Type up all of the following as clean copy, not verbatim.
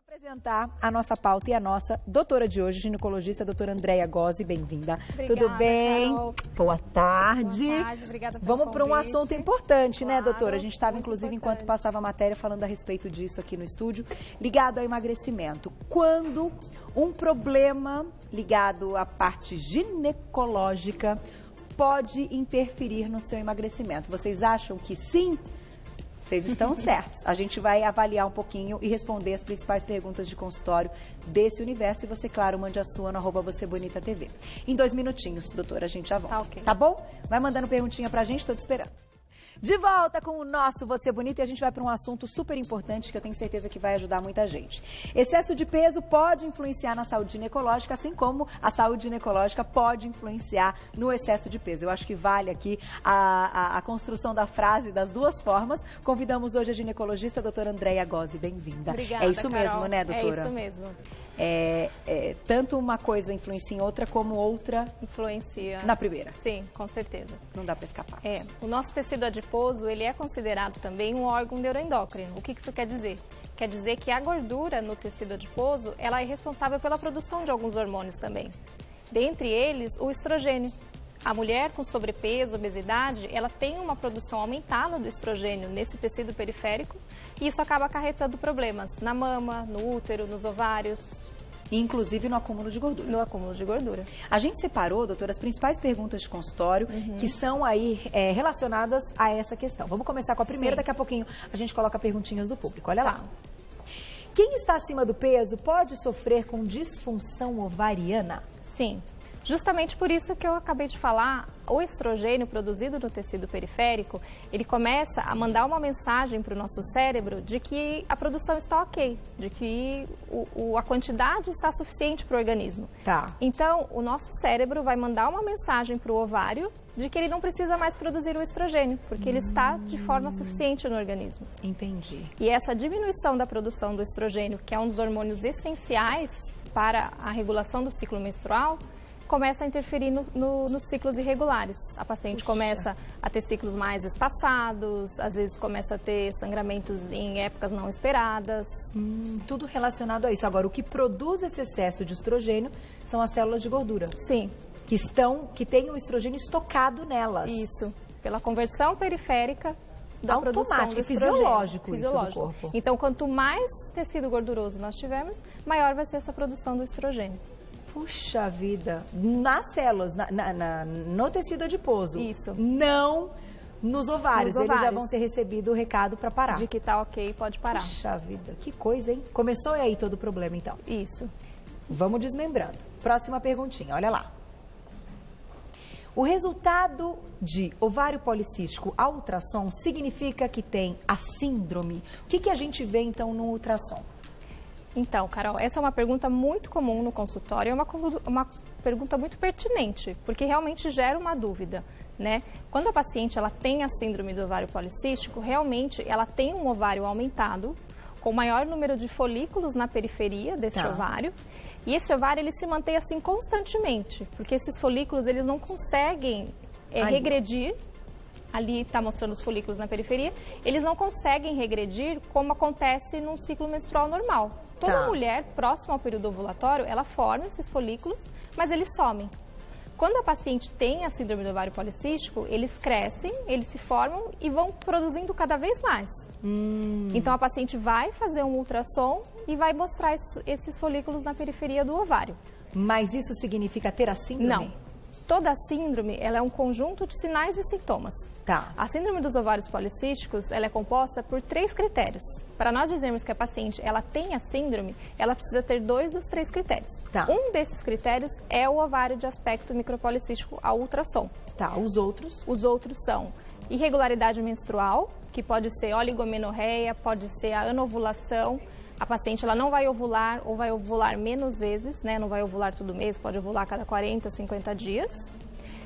Apresentar a nossa pauta e a nossa doutora de hoje, ginecologista, doutora Andréia Gozzi, bem-vinda. Tudo bem? Carol. Boa tarde. Boa tarde, obrigada pelo Vamos para um convite. assunto importante, né, Claro, doutora? A gente estava, muito inclusive, importante. enquanto passava a matéria, falando a respeito disso aqui no estúdio, ligado ao emagrecimento. Quando um problema ligado à parte ginecológica pode interferir no seu emagrecimento? Vocês acham que sim? Vocês estão certos. A gente vai avaliar um pouquinho e responder as principais perguntas de consultório desse universo. E você, claro, mande a sua no @VocêBonitaTV. Em 2 minutinhos, doutora, a gente já volta. Tá, ok. Tá bom? Vai mandando perguntinha pra gente, tô te esperando. De volta com o nosso Você Bonita e a gente vai para um assunto super importante que eu tenho certeza que vai ajudar muita gente. Excesso de peso pode influenciar na saúde ginecológica, assim como a saúde ginecológica pode influenciar no excesso de peso. Eu acho que vale aqui a construção da frase das duas formas. Convidamos hoje a ginecologista, a doutora Andréia Gozzi. Bem-vinda. Obrigada, É isso Carol. mesmo, né, doutora? É isso mesmo. Tanto uma coisa influencia em outra, como outra Influencia. na primeira. Sim, com certeza. Não dá para escapar. O nosso tecido adiposo, ele é considerado também um órgão neuroendócrino. O que isso quer dizer? Quer dizer que a gordura no tecido adiposo, ela é responsável pela produção de alguns hormônios também. Dentre eles, o estrogênio. A mulher com sobrepeso, obesidade, ela tem uma produção aumentada do estrogênio nesse tecido periférico e isso acaba acarretando problemas na mama, no útero, nos ovários. Inclusive no acúmulo de gordura. No acúmulo de gordura. A gente separou, doutora, as principais perguntas de consultório que são aí relacionadas a essa questão. Vamos começar com a primeira, Sim. daqui a pouquinho a gente coloca perguntinhas do público. Olha lá. Tá. Quem está acima do peso pode sofrer com disfunção ovariana? Sim. Justamente por isso que eu acabei de falar, o estrogênio produzido no tecido periférico, ele começa a mandar uma mensagem para o nosso cérebro de que a produção está ok, de que a quantidade está suficiente para o organismo. Tá. Então, o nosso cérebro vai mandar uma mensagem para o ovário de que ele não precisa mais produzir o estrogênio, porque ele está de forma suficiente no organismo. Entendi. E essa diminuição da produção do estrogênio, que é um dos hormônios essenciais para a regulação do ciclo menstrual, começa a interferir nos ciclos irregulares. A paciente começa a ter ciclos mais espaçados, às vezes começa a ter sangramentos em épocas não esperadas. Tudo relacionado a isso. Agora, o que produz esse excesso de estrogênio são as células de gordura, Sim, que têm o estrogênio estocado nelas. isso. Pela conversão periférica da produção do Automático, estrogênio. fisiológico isso do corpo. Então, quanto mais tecido gorduroso nós tivermos, maior vai ser essa produção do estrogênio. Puxa vida, nas células, no tecido adiposo. Isso. Não nos ovários. Nos Eles já ovários. vão ter recebido o recado para parar. De que tá ok, pode parar. Puxa vida, que coisa, hein? Começou aí todo o problema, então. Isso. Vamos desmembrando. Próxima perguntinha, olha lá. O resultado de ovário policístico ao ultrassom significa que tem a síndrome? O que a gente vê, então, no ultrassom? Então, Carol, essa é uma pergunta muito comum no consultório, é uma pergunta muito pertinente, porque realmente gera uma dúvida, né? Quando a paciente ela tem a síndrome do ovário policístico, realmente ela tem um ovário aumentado, com maior número de folículos na periferia desse ovário, e esse ovário ele se mantém assim constantemente, porque esses folículos eles não conseguem regredir. Ali está mostrando os folículos na periferia, eles não conseguem regredir como acontece num ciclo menstrual normal. Toda mulher próxima ao período ovulatório, ela forma esses folículos, mas eles somem. Quando a paciente tem a síndrome do ovário policístico, eles crescem, eles se formam e vão produzindo cada vez mais. Então a paciente vai fazer um ultrassom e vai mostrar esses folículos na periferia do ovário. Mas isso significa ter a síndrome? Não. Toda síndrome, ela é um conjunto de sinais e sintomas. Tá. A síndrome dos ovários policísticos, ela é composta por 3 critérios. Para nós dizermos que a paciente, ela tem a síndrome, ela precisa ter 2 dos 3 critérios. Tá. Um desses critérios é o ovário de aspecto micropolicístico ao ultrassom. Tá, os outros? Os outros são irregularidade menstrual, que pode ser oligomenorreia, pode ser a anovulação. A paciente ela não vai ovular ou vai ovular menos vezes, né? Não vai ovular todo mês, pode ovular a cada 40, 50 dias.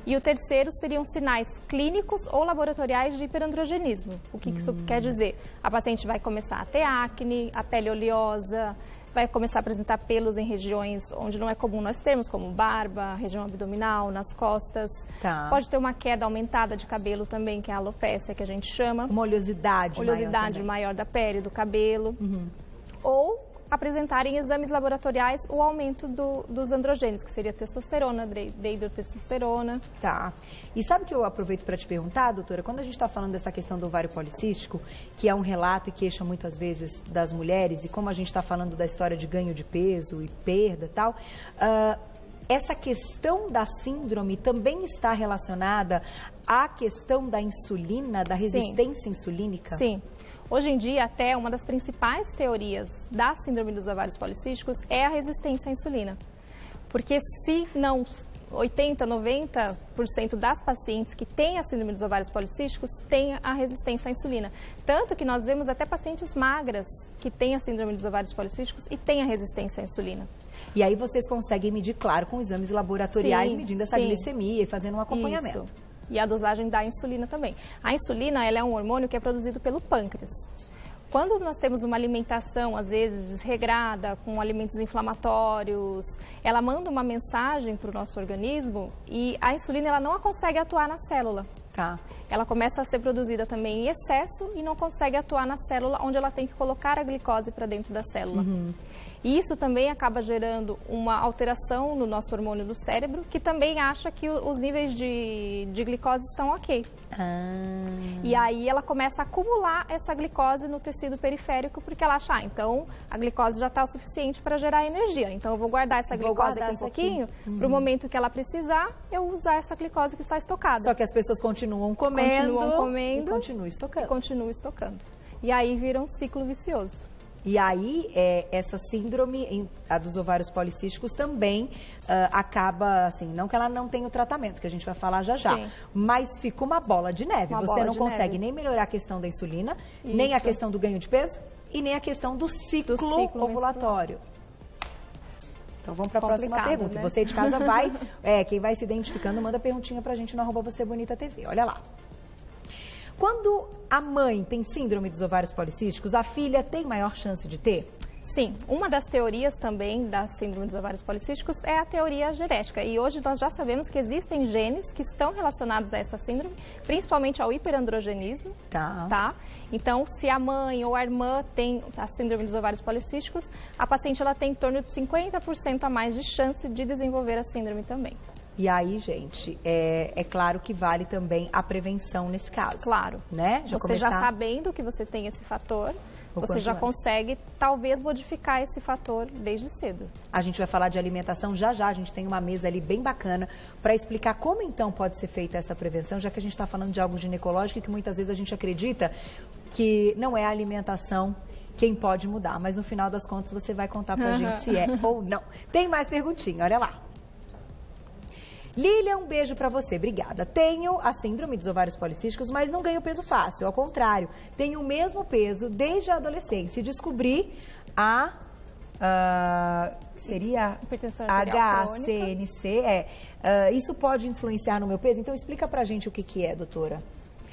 E o terceiro seriam sinais clínicos ou laboratoriais de hiperandrogenismo. O que isso quer dizer? A paciente vai começar a ter acne, a pele oleosa, vai começar a apresentar pelos em regiões onde não é comum nós termos, como barba, região abdominal, nas costas. Tá. Pode ter uma queda aumentada de cabelo também, que é a alopécia, que a gente chama. Uma oleosidade Oleosidade maior maior da pele, do cabelo. Ou apresentarem exames laboratoriais o aumento dos androgênios, que seria testosterona, deidrotestosterona. Tá. E sabe que eu aproveito para te perguntar, doutora, quando a gente está falando dessa questão do ovário policístico, que é um relato e queixa muitas vezes das mulheres, e como a gente está falando da história de ganho de peso e perda e tal, essa questão da síndrome também está relacionada à questão da insulina, da resistência insulínica? Sim. Hoje em dia, até uma das principais teorias da síndrome dos ovários policísticos é a resistência à insulina. Porque se não 80, 90% das pacientes que têm a síndrome dos ovários policísticos têm a resistência à insulina. Tanto que nós vemos até pacientes magras que têm a síndrome dos ovários policísticos e têm a resistência à insulina. E aí vocês conseguem medir, claro, com exames laboratoriais, medindo essa glicemia e fazendo um acompanhamento. Isso. E a dosagem da insulina também. A insulina, ela é um hormônio que é produzido pelo pâncreas. Quando nós temos uma alimentação, às vezes, desregrada, com alimentos inflamatórios, ela manda uma mensagem para o nosso organismo e a insulina ela não consegue atuar na célula. Tá. Ela começa a ser produzida também em excesso e não consegue atuar na célula, onde ela tem que colocar a glicose para dentro da célula. E isso também acaba gerando uma alteração no nosso hormônio do cérebro, que também acha que os níveis de glicose estão ok. E aí ela começa a acumular essa glicose no tecido periférico, porque ela acha, então a glicose já está o suficiente para gerar energia. Então eu vou guardar essa glicose aqui um pouquinho, para o momento que ela precisar, eu usar essa glicose que está estocada. Só que as pessoas continuam comendo e continuam estocando. E continuam estocando. E aí vira um ciclo vicioso. E aí, essa síndrome, a dos ovários policísticos, também acaba, assim, não que ela não tenha o tratamento, que a gente vai falar já já, mas fica uma bola de neve. Você não consegue nem melhorar a questão da insulina, nem a questão do ganho de peso e nem a questão do ciclo ovulatório. Então vamos para a próxima pergunta. Né? Você de casa vai, quem vai se identificando, manda perguntinha pra gente no @VocêBonitaTV. Olha lá. Quando a mãe tem síndrome dos ovários policísticos, a filha tem maior chance de ter? Sim, uma das teorias também da síndrome dos ovários policísticos é a teoria genética. E hoje nós já sabemos que existem genes que estão relacionados a essa síndrome, principalmente ao hiperandrogenismo. Tá? Então, se a mãe ou a irmã tem a síndrome dos ovários policísticos, a paciente ela tem em torno de 50% a mais de chance de desenvolver a síndrome também. E aí, gente, é claro que vale também a prevenção nesse caso. Claro. Né? Você já sabendo que você tem esse fator, você já consegue, talvez, modificar esse fator desde cedo. A gente vai falar de alimentação já já. A gente tem uma mesa ali bem bacana para explicar como, então, pode ser feita essa prevenção, já que a gente está falando de algo ginecológico e que muitas vezes a gente acredita que não é a alimentação quem pode mudar. Mas, no final das contas, você vai contar pra gente se é ou não. Tem mais perguntinha, olha lá. Lília, um beijo pra você, obrigada. Tenho a síndrome dos ovários policísticos, mas não ganho peso fácil, ao contrário. Tenho o mesmo peso desde a adolescência. Descobri seria HCNC. Isso pode influenciar no meu peso? Então explica pra gente o que é, doutora.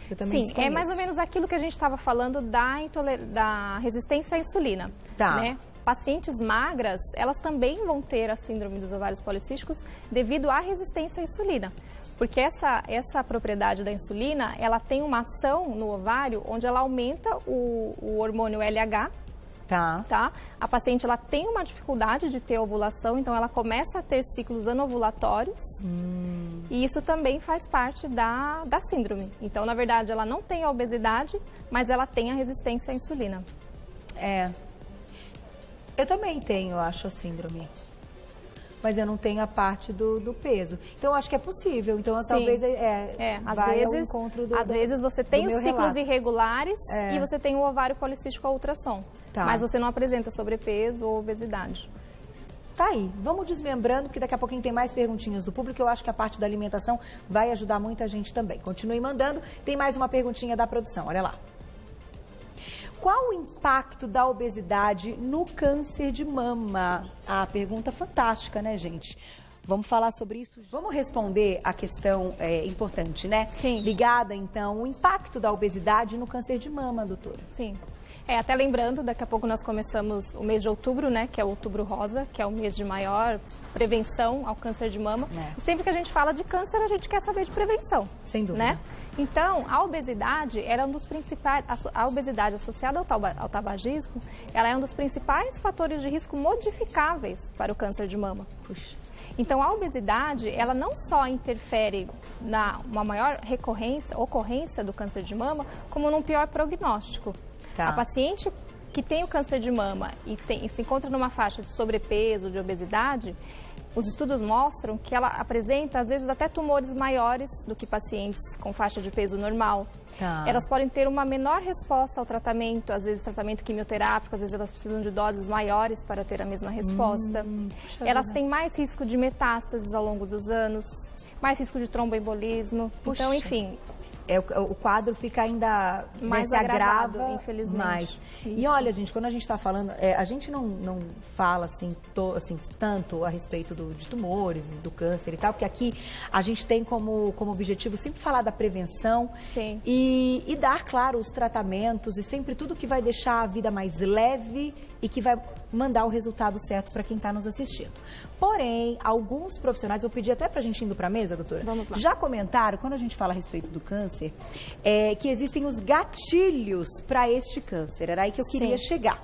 Eu também desconheço. É mais ou menos aquilo que a gente estava falando da resistência à insulina. Né? Pacientes magras, elas também vão ter a síndrome dos ovários policísticos devido à resistência à insulina. Porque essa propriedade da insulina, ela tem uma ação no ovário onde ela aumenta o hormônio LH. Tá? A paciente ela tem uma dificuldade de ter ovulação, então ela começa a ter ciclos anovulatórios. E isso também faz parte da síndrome. Então, na verdade, ela não tem a obesidade, mas ela tem a resistência à insulina. Eu também tenho, eu acho, a síndrome. Mas eu não tenho a parte do peso. Então, eu acho que é possível. Então, talvez vai ao encontro do Às vezes, você tem os ciclos irregulares e você tem o ovário policístico a ultrassom. Mas você não apresenta sobrepeso ou obesidade. Tá aí. Vamos desmembrando, porque daqui a pouquinho tem mais perguntinhas do público. Eu acho que a parte da alimentação vai ajudar muita gente também. Continue mandando. Tem mais uma perguntinha da produção. Olha lá. Qual o impacto da obesidade no câncer de mama? Pergunta fantástica, né, gente? Vamos falar sobre isso. Vamos responder a questão importante, né? Sim. Ligada, então, o impacto da obesidade no câncer de mama, doutora. Sim. Até lembrando, daqui a pouco nós começamos o mês de outubro, né, que é o Outubro Rosa, que é o mês de maior prevenção ao câncer de mama. E sempre que a gente fala de câncer, a gente quer saber de prevenção. Sem dúvida. Né? Então, a obesidade era um dos principais, a obesidade associada ao tabagismo, ela é um dos principais fatores de risco modificáveis para o câncer de mama. Puxa. Então, a obesidade, ela não só interfere na uma maior ocorrência do câncer de mama, como num pior prognóstico. Tá. A paciente que tem o câncer de mama e se encontra numa faixa de sobrepeso, de obesidade, os estudos mostram que ela apresenta, às vezes, até tumores maiores do que pacientes com faixa de peso normal. Tá. Elas podem ter uma menor resposta ao tratamento, às vezes tratamento quimioterápico, às vezes elas precisam de doses maiores para ter a mesma resposta. Elas têm mais risco de metástases ao longo dos anos, mais risco de tromboembolismo. Puxa. Então, enfim... O quadro fica ainda mais se agravado, agrava, infelizmente. Mais. E olha, gente, quando a gente está falando, a gente não fala assim, tanto a respeito de tumores, do câncer e tal, porque aqui a gente tem como objetivo sempre falar da prevenção. Sim. E dar, claro, os tratamentos e sempre tudo que vai deixar a vida mais leve e que vai mandar o resultado certo para quem está nos assistindo. Porém, alguns profissionais, eu pedi até para a gente indo para a mesa, doutora, Vamos lá. já comentaram, quando a gente fala a respeito do câncer, que existem os gatilhos para este câncer. Era aí que eu queria chegar.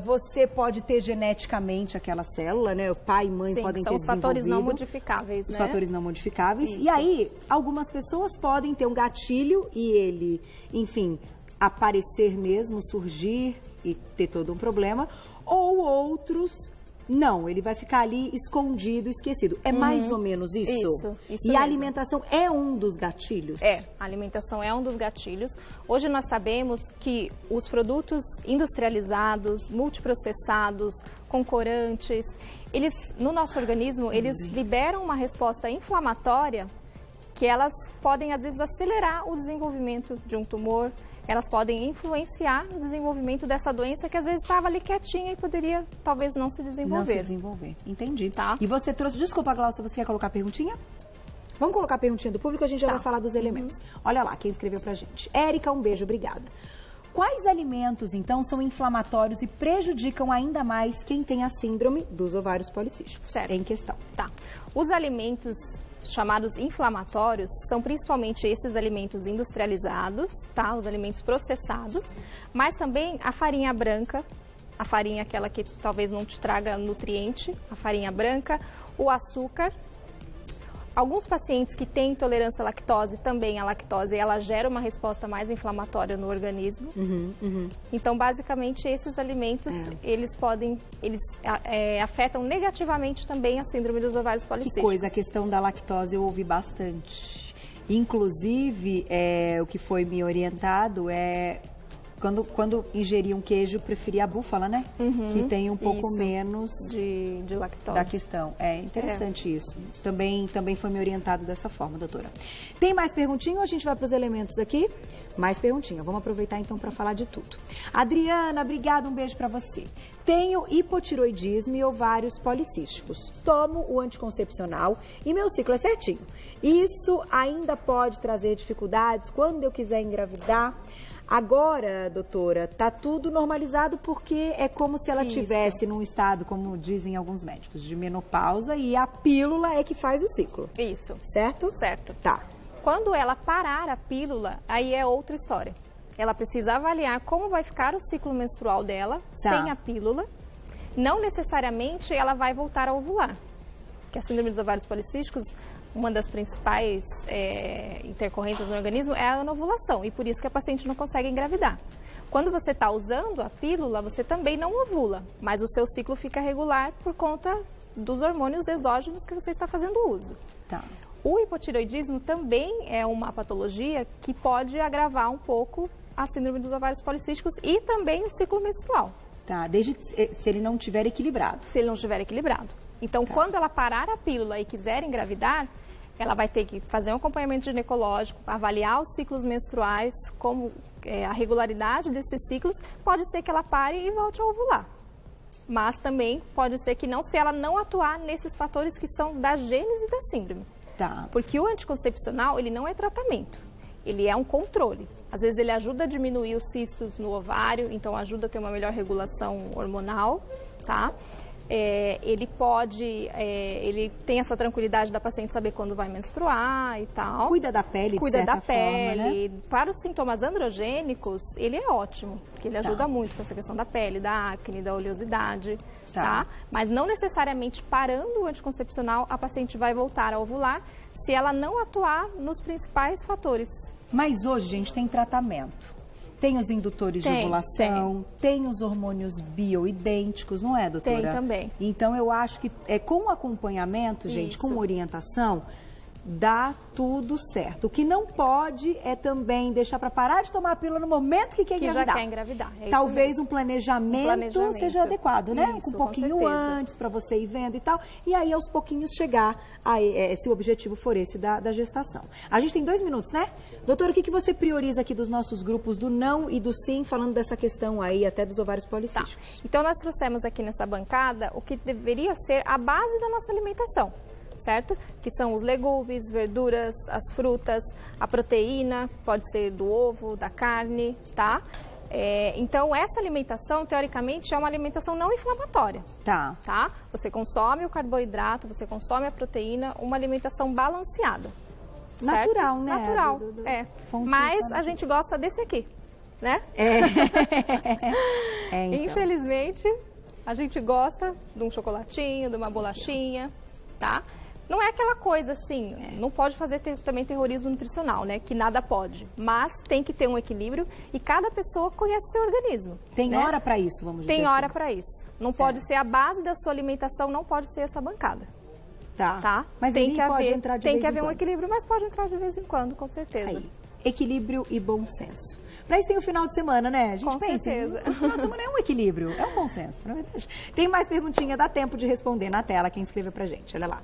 Você pode ter geneticamente aquela célula, né? O pai e mãe podem ter desenvolvido. São os fatores não modificáveis, né? Os fatores não modificáveis. Isso. E aí, algumas pessoas podem ter um gatilho e ele, enfim, aparecer mesmo, surgir e ter todo um problema. Ou outros... Não, ele vai ficar ali escondido, esquecido. É mais ou menos isso? Isso E mesmo. a alimentação é um dos gatilhos? A alimentação é um dos gatilhos. Hoje nós sabemos que os produtos industrializados, multiprocessados, com corantes, eles, no nosso organismo, eles liberam uma resposta inflamatória que elas podem, às vezes, acelerar o desenvolvimento de um tumor. Elas podem influenciar no desenvolvimento dessa doença que às vezes estava ali quietinha e poderia talvez não se desenvolver. Não se desenvolver, entendi. Tá. E você trouxe, desculpa, Glaucia, você quer colocar a perguntinha? Vamos colocar a perguntinha do público, a gente já vai falar dos elementos. Olha lá, quem escreveu pra gente. Érica, um beijo, obrigada. Quais alimentos, então, são inflamatórios e prejudicam ainda mais quem tem a síndrome dos ovários policísticos? Certo. Em questão. Tá. Os alimentos chamados inflamatórios são principalmente esses alimentos industrializados, tá? Os alimentos processados, mas também a farinha branca, a farinha aquela que talvez não te traga nutriente, a farinha branca, o açúcar. Alguns pacientes que têm intolerância à lactose, também a lactose, ela gera uma resposta mais inflamatória no organismo. Então, basicamente, esses alimentos, eles afetam negativamente também a síndrome dos ovários policísticos. Que coisa, a questão da lactose eu ouvi bastante. Inclusive, o que foi me orientado é... Quando ingerir um queijo, preferir a búfala, né? Que tem um pouco menos de lactose. Da questão. É interessante isso. Também foi me orientado dessa forma, doutora. Tem mais perguntinha ou a gente vai para os elementos aqui? Mais perguntinha. Vamos aproveitar então para falar de tudo. Adriana, obrigada, um beijo para você. Tenho hipotiroidismo e ovários policísticos. Tomo o anticoncepcional e meu ciclo é certinho. Isso ainda pode trazer dificuldades quando eu quiser engravidar? Agora, doutora, tá tudo normalizado porque é como se ela tivesse num estado, como dizem alguns médicos, de menopausa e a pílula é que faz o ciclo. Isso. Certo? Certo. Tá. Quando ela parar a pílula, aí é outra história. Ela precisa avaliar como vai ficar o ciclo menstrual dela sem a pílula. Não necessariamente ela vai voltar a ovular. Porque a síndrome dos ovários policísticos, uma das principais intercorrências no organismo é a anovulação, e por isso que a paciente não consegue engravidar. Quando você está usando a pílula, você também não ovula, mas o seu ciclo fica regular por conta dos hormônios exógenos que você está fazendo uso. Tá. O hipotireoidismo também é uma patologia que pode agravar um pouco a síndrome dos ovários policísticos e também o ciclo menstrual. Tá, desde que se ele não estiver equilibrado. Se ele não estiver equilibrado. Então, quando ela parar a pílula e quiser engravidar, ela vai ter que fazer um acompanhamento ginecológico, avaliar os ciclos menstruais, como a regularidade desses ciclos. Pode ser que ela pare e volte a ovular. Mas também pode ser que não, se ela não atuar nesses fatores que são da gênese da síndrome. Tá. Porque o anticoncepcional, ele não é tratamento. ele é um controle. Às vezes ele ajuda a diminuir os cistos no ovário, então ajuda a ter uma melhor regulação hormonal, tá? Ele tem essa tranquilidade da paciente saber quando vai menstruar e tal. Cuida da pele, de certa forma, né? Para os sintomas androgênicos, ele é ótimo, porque ele ajuda muito com essa questão da pele, da acne, da oleosidade, tá? Mas não necessariamente parando o anticoncepcional, a paciente vai voltar a ovular se ela não atuar nos principais fatores. Mas hoje, gente, tem tratamento. Tem os indutores de ovulação, tem os hormônios bioidênticos, não é, doutora? Tem também. Então, eu acho que com acompanhamento, gente, com orientação, dá tudo certo. O que não pode é também deixar para parar de tomar a pílula no momento que quer engravidar. Já quer engravidar. Talvez um planejamento seja adequado, né? Isso, um pouquinho antes para você ir vendo e tal. E aí, aos pouquinhos, chegar se o objetivo for esse da gestação. A gente tem 2 minutos, né? Doutora, o que você prioriza aqui dos nossos grupos do não e do sim, falando dessa questão aí até dos ovários policísticos? Então, nós trouxemos aqui nessa bancada o que deveria ser a base da nossa alimentação. Certo? Que são os legumes, verduras, as frutas, a proteína, pode ser do ovo, da carne, tá? Então, essa alimentação, teoricamente, é uma alimentação não inflamatória. Tá. Você consome o carboidrato, você consome a proteína, uma alimentação balanceada. Natural, certo? né? Natural, Mas a gente gosta desse aqui, né? Então. Infelizmente, a gente gosta de um chocolatinho, de uma bolachinha, tá? Não é aquela coisa assim, não pode fazer também terrorismo nutricional, né? Que nada pode. Mas tem que ter um equilíbrio e cada pessoa conhece seu organismo. Tem hora para isso, vamos dizer assim. Tem hora assim. para isso. Não pode ser a base da sua alimentação, não pode ser essa bancada. Tá. Mas tem que haver, entrar de vez em quando. Tem que haver um equilíbrio, mas pode entrar de vez em quando, com certeza. Aí. Equilíbrio e bom senso. Para isso tem o final de semana, né? A gente com certeza. O final de semana é um equilíbrio, é um bom senso, na verdade. Tem mais perguntinha, dá tempo de responder na tela quem escreveu pra gente, olha lá.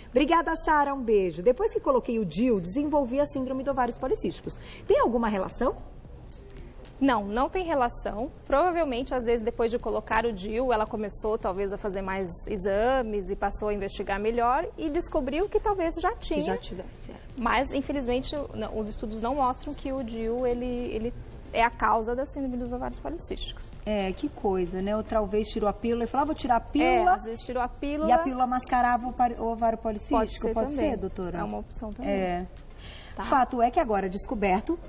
Obrigada, Sara, um beijo. Depois que coloquei o DIU, desenvolvi a síndrome de ovários policísticos. Tem alguma relação? Não tem relação. Provavelmente, às vezes, depois de colocar o DIU, ela começou talvez a fazer mais exames e passou a investigar melhor e descobriu que talvez já tinha. Que já tivesse. Mas, infelizmente, os estudos não mostram que o DIU, ele é a causa da síndrome dos ovários policísticos. Que coisa, né? Outra vez tirou a pílula e falou, vou tirar a pílula. Às vezes tirou a pílula. E a pílula mascarava o ovário policístico? Pode ser, doutora? É uma opção também. Fato é que agora descoberto,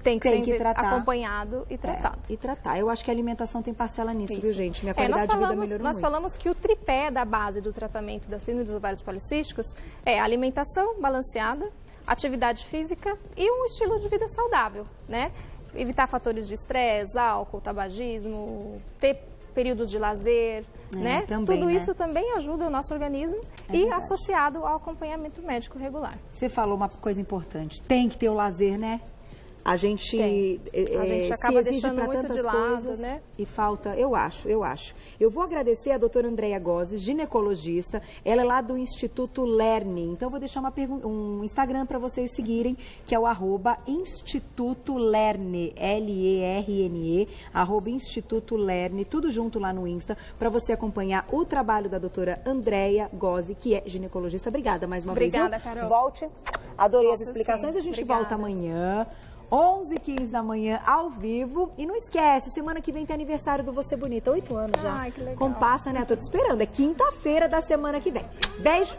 tem que ser tratar. Acompanhado e tratado. E tratar. Eu acho que a alimentação tem parcela nisso, viu, gente? Minha qualidade de vida melhorou muito. Nós falamos que o tripé da base do tratamento da síndrome dos ovários policísticos é alimentação balanceada, atividade física e um estilo de vida saudável, né? Evitar fatores de estresse, álcool, tabagismo, ter períodos de lazer, né? Também, tudo isso também ajuda o nosso organismo associado ao acompanhamento médico regular. Você falou uma coisa importante, tem que ter o lazer, né? A gente acaba se exige para tantas coisas, né? E falta, eu acho. Eu vou agradecer a doutora Andréia Gozzi, ginecologista, ela é lá do Instituto Lerne. Então, eu vou deixar um Instagram para vocês seguirem, que é o @Instituto Lerne, L-E-R-N-E, @Instituto Lerne, tudo junto lá no Insta, para você acompanhar o trabalho da doutora Andréia Gozzi, que é ginecologista. Obrigada mais uma vez. Obrigada, Carol. Volte. Adorei as explicações. Sim. A gente Obrigada. volta amanhã. 11h15 da manhã, ao vivo. E não esquece, semana que vem tem aniversário do Você Bonita. 8 anos já. Ai, que legal. Como passa, né? Tô te esperando. É quinta-feira da semana que vem. Beijo.